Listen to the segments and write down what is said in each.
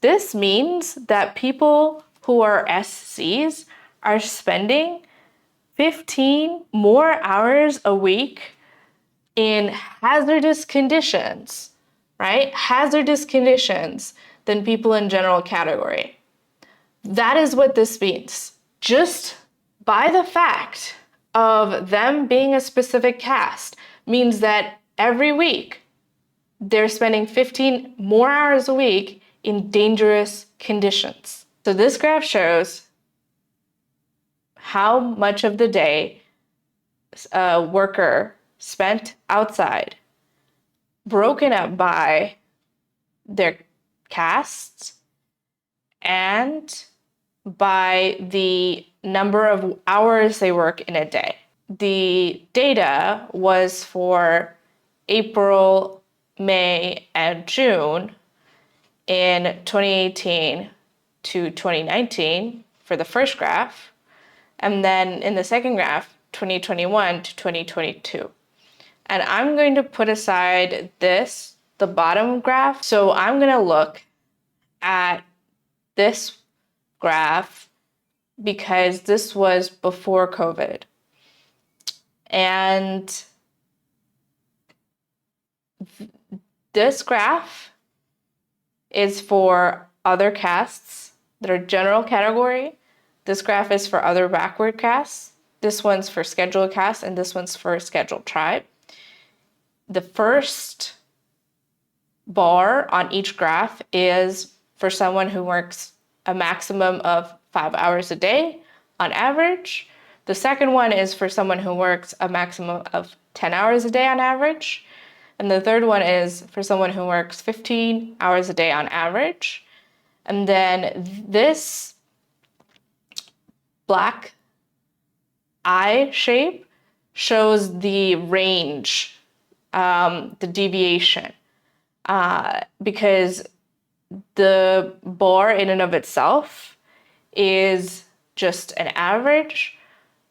This means that people who are SCs are spending 15 more hours a week in hazardous conditions, right? Hazardous conditions than people in general category. That is what this means. Just by the fact of them being a specific caste means that every week they're spending 15 more hours a week in dangerous conditions. So this graph shows how much of the day a worker spent outside, broken up by their castes and by the number of hours they work in a day. The data was for April, May, and June in 2018 to 2019 for the first graph, and then in the second graph, 2021 to 2022. And I'm going to put aside this, the bottom graph. So I'm going to look at this graph because this was before COVID. And this graph is for other castes that are general category. This graph is for other backward castes. This one's for scheduled caste, and this one's for scheduled tribe. The first bar on each graph is for someone who works a maximum of 5 hours a day on average. The second one is for someone who works a maximum of 10 hours a day on average. And the third one is for someone who works 15 hours a day on average. And then this black eye shape shows the range, the deviation, because the bar in and of itself is just an average,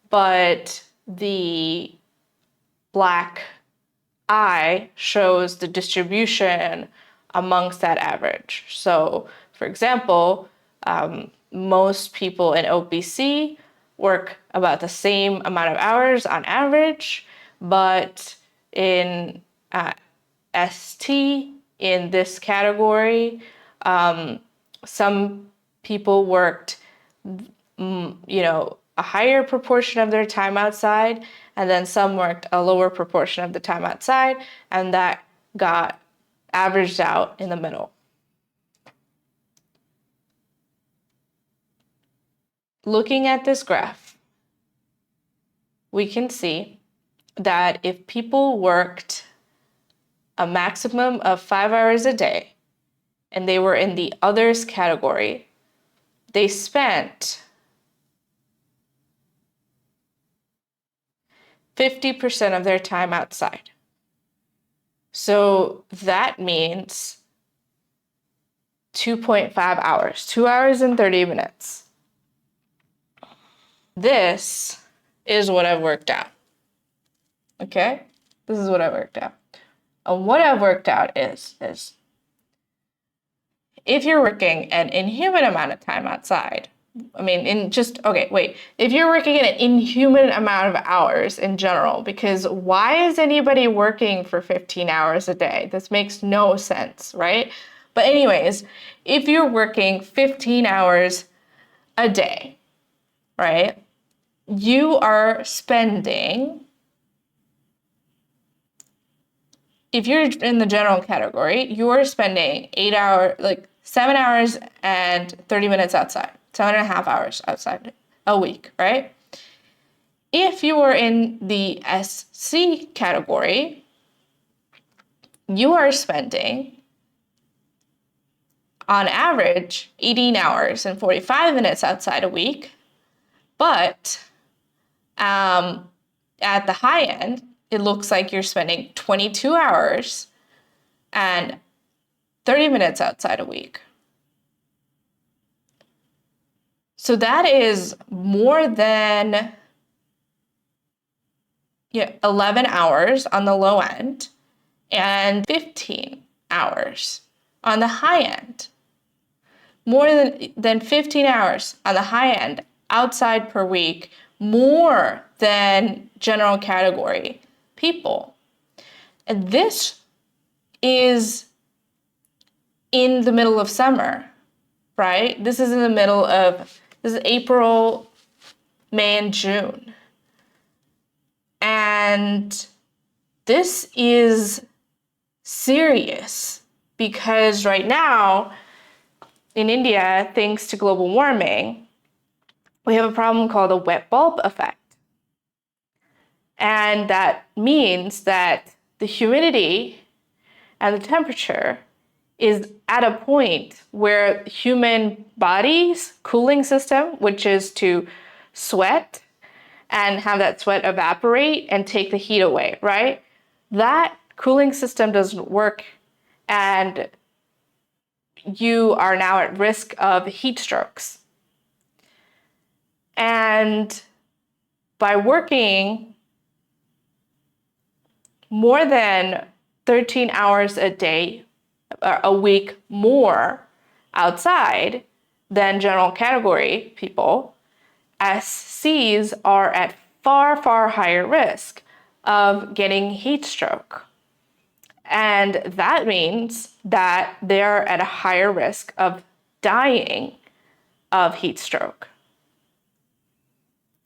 but the black eye shows the distribution amongst that average. So, for example, most people in OPC work about the same amount of hours on average, but in ST, in this category, some people worked, a higher proportion of their time outside, and then some worked a lower proportion of the time outside, and that got averaged out in the middle. Looking at this graph, we can see that if people worked a maximum of 5 hours a day and they were in the others category, they spent 50% of their time outside. So that means 2.5 hours, 2 hours and 30 minutes. This is what I've worked out. Okay? This is what I worked out. And what I've worked out is if you're working an inhuman amount of time outside, if you're working an inhuman amount of hours in general, because why is anybody working for 15 hours a day? This makes no sense, right? But anyways, if you're working 15 hours a day, right, you are spending, if you're in the general category, you are spending 7 hours and 30 minutes outside, 7.5 hours outside a week, right? If you are in the SC category, you are spending, on average, 18 hours and 45 minutes outside a week, but at the high end, it looks like you're spending 22 hours and 30 minutes outside a week. So that is more than 11 hours on the low end and 15 hours on the high end. more than 15 hours on the high end outside per week, more than general category people. And this is in the middle of summer, right? This is this is April, May, and June. And this is serious because right now in India, thanks to global warming, we have a problem called the wet bulb effect. And that means that the humidity and the temperature is at a point where human body's cooling system, which is to sweat and have that sweat evaporate and take the heat away, right? That cooling system doesn't work, and you are now at risk of heat strokes. And by working more than 13 hours a week more outside than general category people, SCs are at far, far higher risk of getting heat stroke. And that means that they're at a higher risk of dying of heat stroke.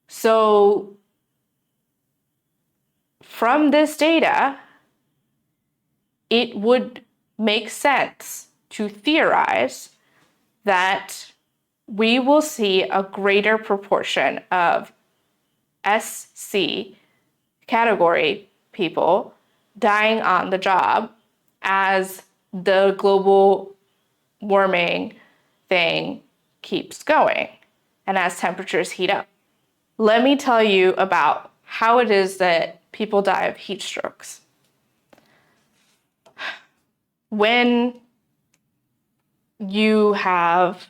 So from this data, it would make sense to theorize that we will see a greater proportion of SC category people dying on the job as the global warming thing keeps going and as temperatures heat up. Let me tell you about how it is that people die of heat strokes. When you have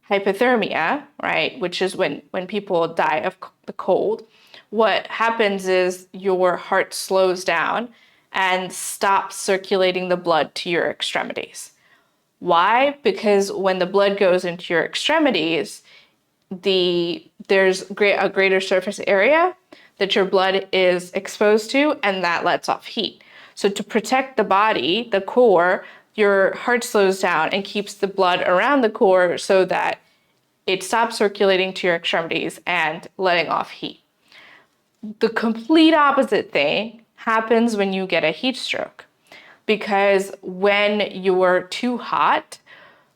hypothermia, right, which is when people die of the cold, what happens is your heart slows down and stops circulating the blood to your extremities. Why? Because when the blood goes into your extremities, there's a greater surface area that your blood is exposed to, and that lets off heat. So to protect the body, the core, your heart slows down and keeps the blood around the core so that it stops circulating to your extremities and letting off heat. The complete opposite thing happens when you get a heat stroke, because when you're too hot,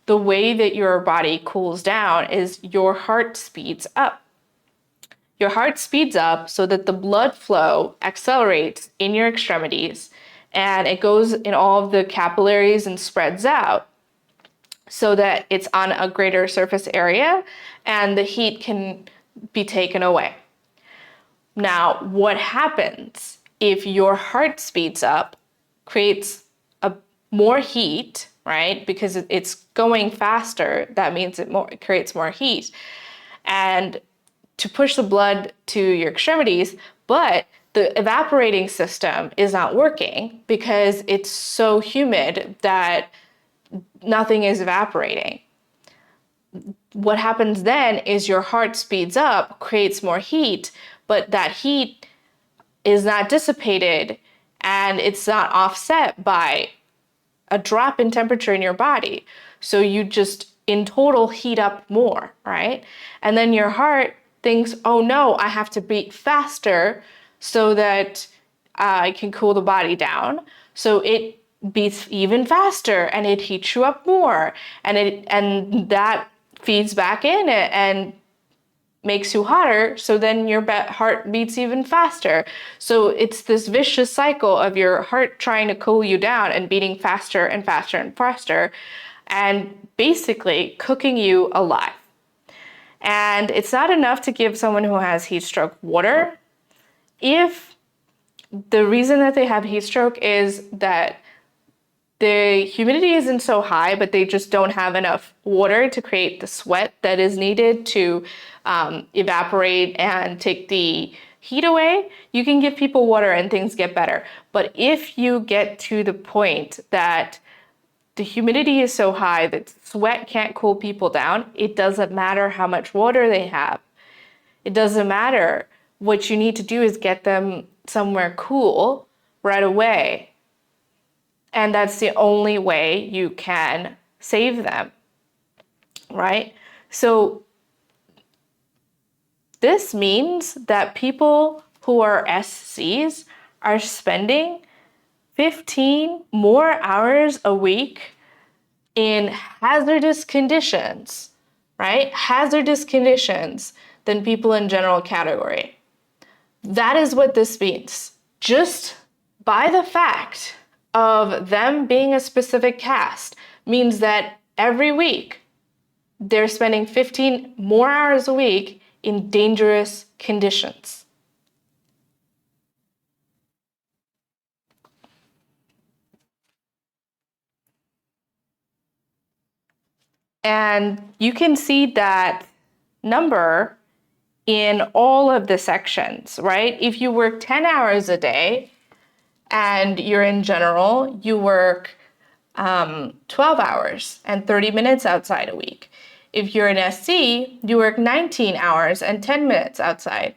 the way that your body cools down is your heart speeds up. Your heart speeds up so that the blood flow accelerates in your extremities, and it goes in all of the capillaries and spreads out so that it's on a greater surface area and the heat can be taken away. Now, what happens if your heart speeds up, creates more heat, right? Because it's going faster, that means it creates more heat. And to push the blood to your extremities, but the evaporating system is not working because it's so humid that nothing is evaporating. What happens then is your heart speeds up, creates more heat, but that heat is not dissipated and it's not offset by a drop in temperature in your body. So you just in total heat up more, right? And then your heart thinks, oh no, I have to beat faster so that I can cool the body down. So it beats even faster and it heats you up more, and that feeds back in and makes you hotter, so then your heart beats even faster. So it's this vicious cycle of your heart trying to cool you down and beating faster and faster and faster, and basically cooking you alive. And it's not enough to give someone who has heat stroke water. If the reason that they have heat stroke is that the humidity isn't so high, but they just don't have enough water to create the sweat that is needed to evaporate and take the heat away, you can give people water and things get better. But if you get to the point that the humidity is so high that sweat can't cool people down. It doesn't matter how much water they have. It doesn't matter. What you need to do is get them somewhere cool right away. And that's the only way you can save them, right? So this means that people who are SCs are spending 15 more hours a week in hazardous conditions, right? Hazardous conditions than people in general category. That is what this means. Just by the fact of them being a specific caste means that every week they're spending 15 more hours a week in dangerous conditions. And you can see that number in all of the sections, right? If you work 10 hours a day and you're in general, you work 12 hours and 30 minutes outside a week. If you're an SC, you work 19 hours and 10 minutes outside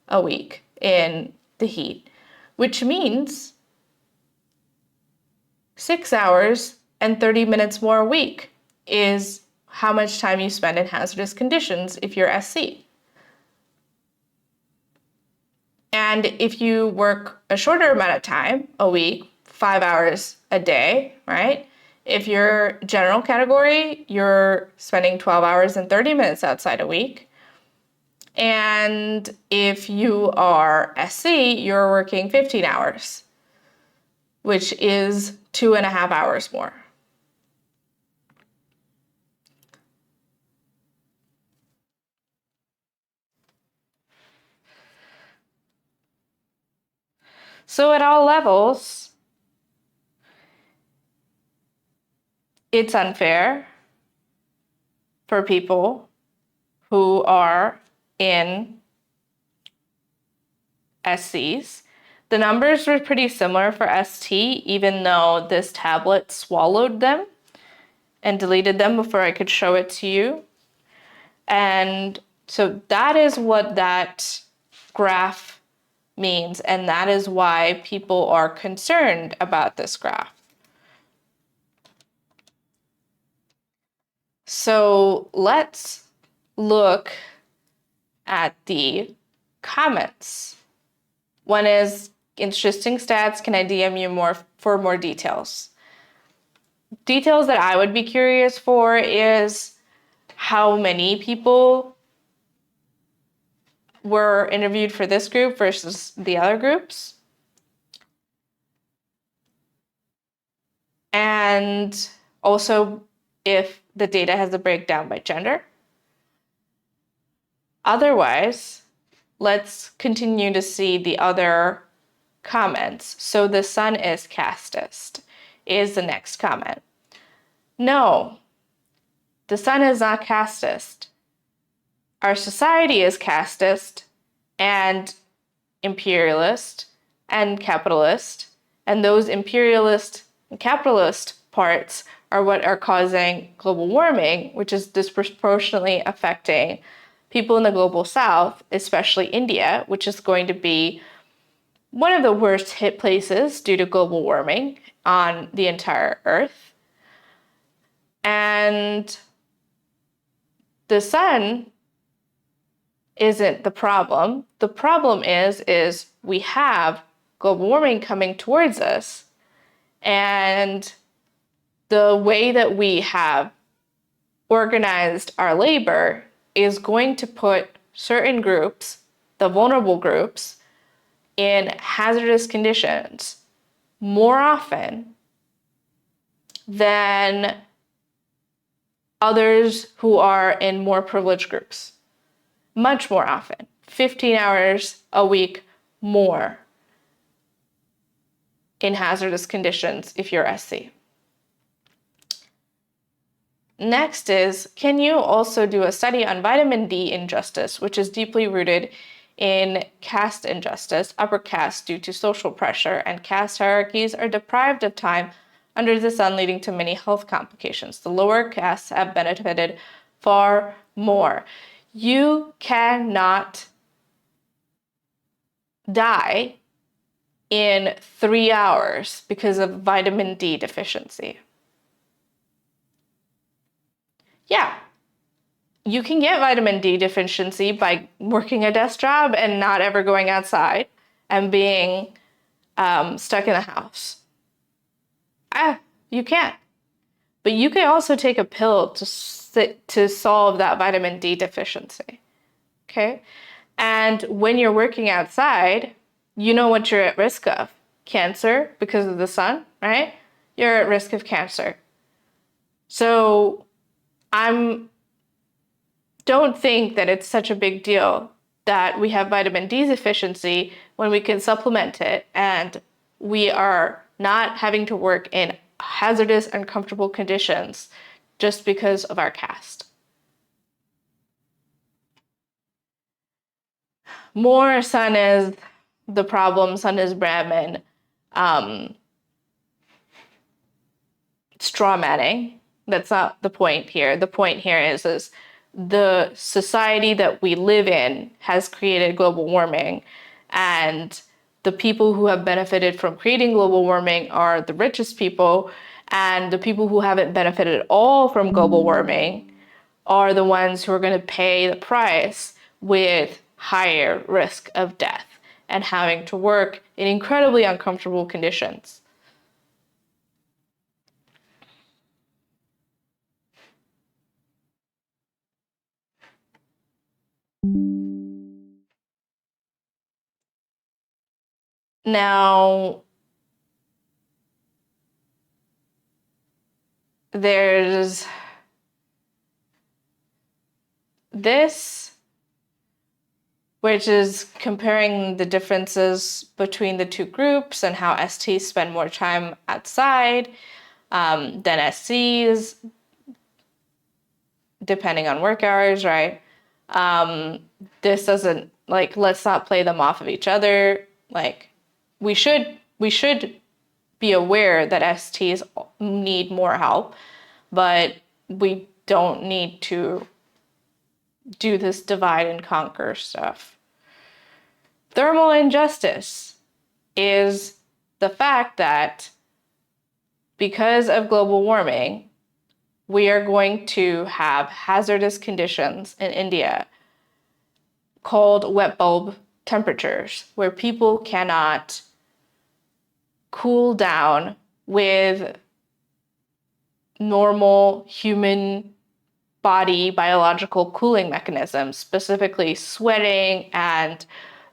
a week in the heat, which means 6 hours and 30 minutes more a week is how much time you spend in hazardous conditions if you're SC. And if you work a shorter amount of time a week, 5 hours a day, right? If you're general category, you're spending 12 hours and 30 minutes outside a week. And if you are SC, you're working 15 hours, which is 2.5 hours more. So at all levels, it's unfair for people who are in SCs. The numbers were pretty similar for ST, even though this tablet swallowed them and deleted them before I could show it to you. And so that is what that graph means, and that is why people are concerned about this graph. So let's look at the comments. One is interesting stats. Can I DM you more for more details? Details that I would be curious for is how many people were interviewed for this group versus the other groups. And also if the data has a breakdown by gender. Otherwise, let's continue to see the other comments. So the sun is casteist is the next comment. No, the sun is not casteist. Our society is casteist and imperialist and capitalist, and those imperialist and capitalist parts are what are causing global warming, which is disproportionately affecting people in the global south, especially India, which is going to be one of the worst hit places due to global warming on the entire earth. And the sun isn't the problem. The problem is we have global warming coming towards us, and the way that we have organized our labor is going to put certain groups, the vulnerable groups, in hazardous conditions more often than others who are in more privileged groups. Much more often, 15 hours a week more in hazardous conditions if you're SC. Next is, can you also do a study on vitamin D injustice, which is deeply rooted in caste injustice, upper caste due to social pressure, and caste hierarchies are deprived of time under the sun, leading to many health complications. The lower castes have benefited far more. You cannot die in 3 hours because of vitamin D deficiency. Yeah, you can get vitamin D deficiency by working a desk job and not ever going outside and being stuck in the house. You can. But you can also take a pill to solve that vitamin D deficiency. Okay? And when you're working outside, you know what you're at risk of. Cancer because of the sun, right? You're at risk of cancer. So don't think that it's such a big deal that we have vitamin D deficiency when we can supplement it and we are not having to work in hazardous, uncomfortable conditions just because of our caste. More sun is the problem, sun is Brahmin. Straw manning. That's not the point here. The point here is the society that we live in has created global warming, and the people who have benefited from creating global warming are the richest people, and the people who haven't benefited at all from global warming are the ones who are going to pay the price with higher risk of death and having to work in incredibly uncomfortable conditions. Now, there's this, which is comparing the differences between the two groups and how STs spend more time outside than SCs, depending on work hours, right? This doesn't, like, let's not play them off of each other. Like, we should be aware that STs need more help, but we don't need to do this divide and conquer stuff. Thermal injustice is the fact that because of global warming, we are going to have hazardous conditions in India called wet bulb temperatures, where people cannot cool down with normal human body biological cooling mechanisms, specifically sweating and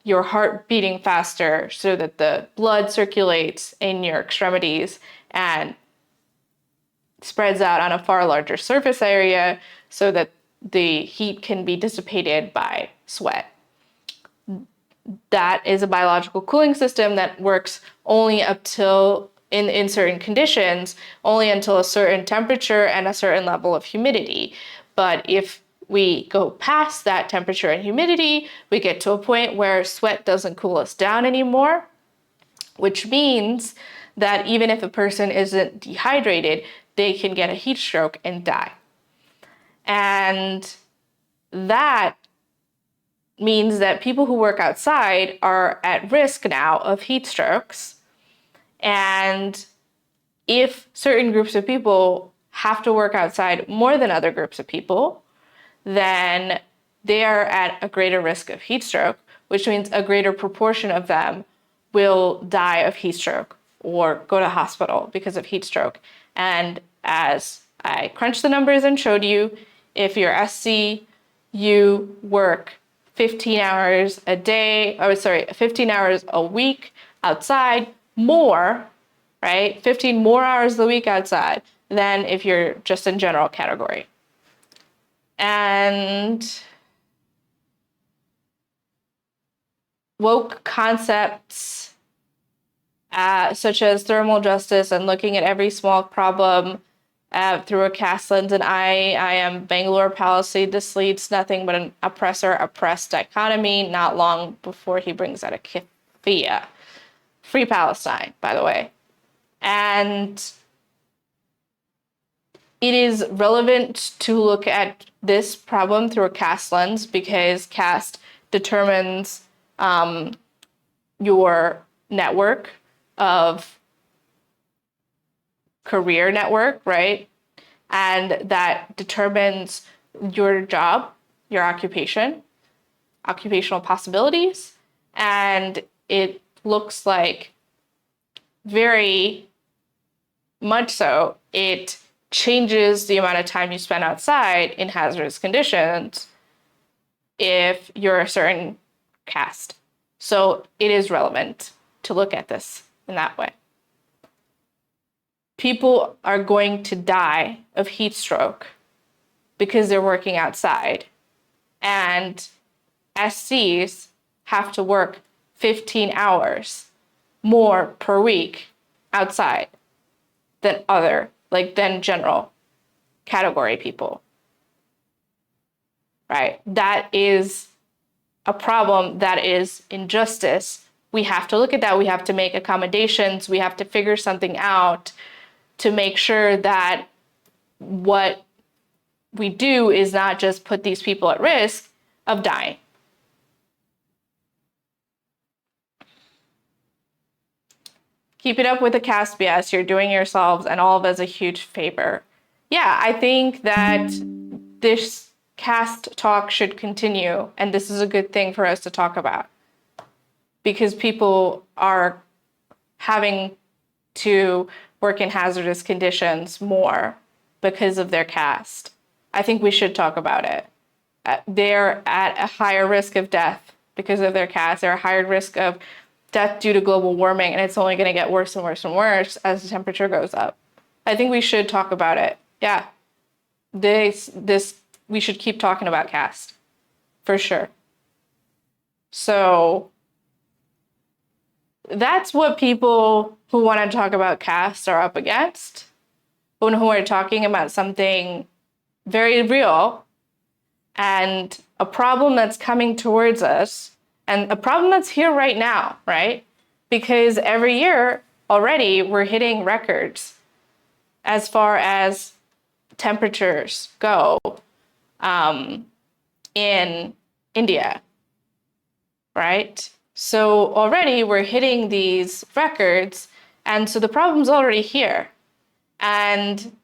your heart beating faster so that the blood circulates in your extremities and spreads out on a far larger surface area so that the heat can be dissipated by sweat. That is a biological cooling system that works only up till, in certain conditions, only until a certain temperature and a certain level of humidity. But if we go past that temperature and humidity, we get to a point where sweat doesn't cool us down anymore, which means that even if a person isn't dehydrated, they can get a heat stroke and die. And that means that people who work outside are at risk now of heat strokes. And if certain groups of people have to work outside more than other groups of people, then they are at a greater risk of heat stroke, which means a greater proportion of them will die of heat stroke or go to hospital because of heat stroke. And as I crunched the numbers and showed you, if you're SC, you work 15 hours a day, 15 hours a week outside more, right? 15 more hours a week outside than if you're just in general category. And woke concepts such as thermal justice and looking at every small problem through a caste lens and I am Bangalore Palisade. This leads nothing but an oppressor-oppressed dichotomy, not long before he brings out a kafia. Free Palestine, by the way. And it is relevant to look at this problem through a caste lens because caste determines your network of career network, right? And that determines your job, your occupation, occupational possibilities. And it looks like very much so, it changes the amount of time you spend outside in hazardous conditions if you're a certain caste. So it is relevant to look at this in that way. People are going to die of heat stroke because they're working outside. And SCs have to work 15 hours more per week outside than general category people. Right? That is a problem. That is injustice. We have to look at that. We have to make accommodations. We have to figure something out to make sure that what we do is not just put these people at risk of dying. Keep it up with the caste BS. You're doing yourselves and all of us a huge favor. Yeah, I think that this caste talk should continue, and this is a good thing for us to talk about because people are having to work in hazardous conditions more because of their caste. I think we should talk about it. They're at a higher risk of death because of their caste. They're at a higher risk of death due to global warming, and it's only going to get worse and worse and worse as the temperature goes up. I think we should talk about it. Yeah. We should keep talking about caste, for sure. So that's what people who want to talk about caste are up against, when who are talking about something very real and a problem that's coming towards us and a problem that's here right now, right? Because every year already we're hitting records as far as temperatures go in India, right? So already we're hitting these records, and so the problem's already here. And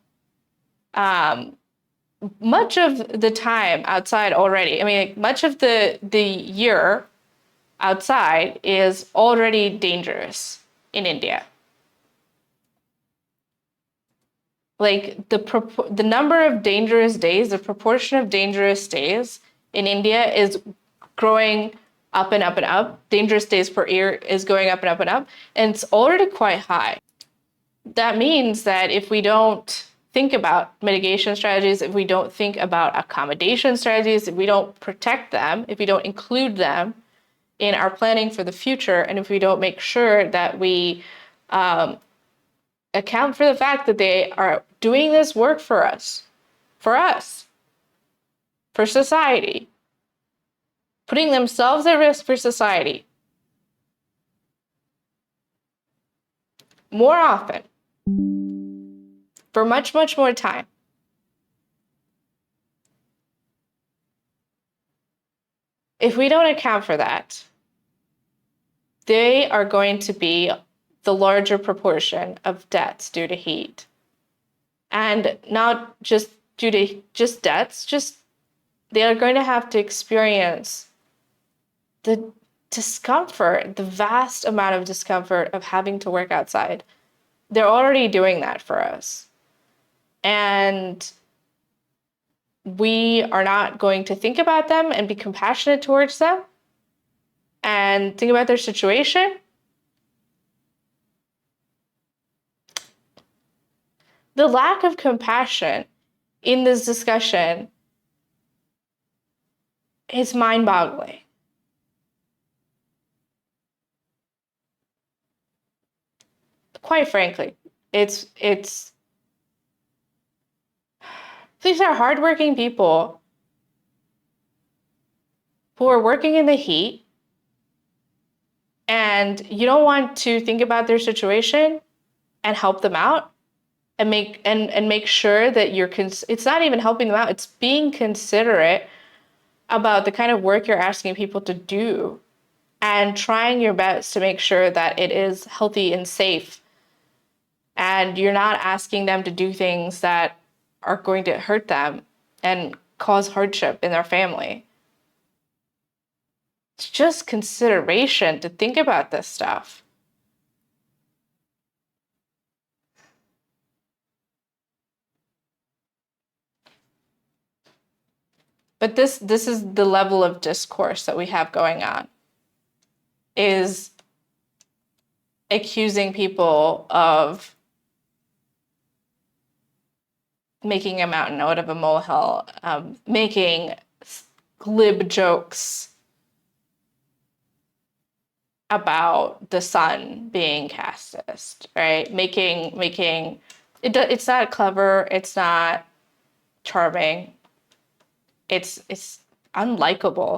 much of the time outside already, much of the year outside is already dangerous in India. Like the number of dangerous days, the proportion of dangerous days in India is growing up and up and up. Dangerous days per year is going up and up and up, and it's already quite high. That means that if we don't think about mitigation strategies, if we don't think about accommodation strategies, if we don't protect them, if we don't include them in our planning for the future, and if we don't make sure that we account for the fact that they are doing this work for us, for society, putting themselves at risk for society more often, for much, much more time. If we don't account for that, they are going to be the larger proportion of deaths due to heat. And not just due to just deaths, they are going to have to experience the discomfort, the vast amount of discomfort of having to work outside. They're already doing that for us. And we are not going to think about them and be compassionate towards them and think about their situation. The lack of compassion in this discussion is mind-boggling. Quite frankly, these are hardworking people who are working in the heat, and you don't want to think about their situation and help them out and make sure that it's not even helping them out, it's being considerate about the kind of work you're asking people to do and trying your best to make sure that it is healthy and safe, and you're not asking them to do things that are going to hurt them and cause hardship in their family. It's just consideration to think about this stuff. But this is the level of discourse that we have going on, is accusing people of making a mountain out of a molehill, making glib jokes about the sun being casteist, right? It's not clever, it's not charming, it's unlikable.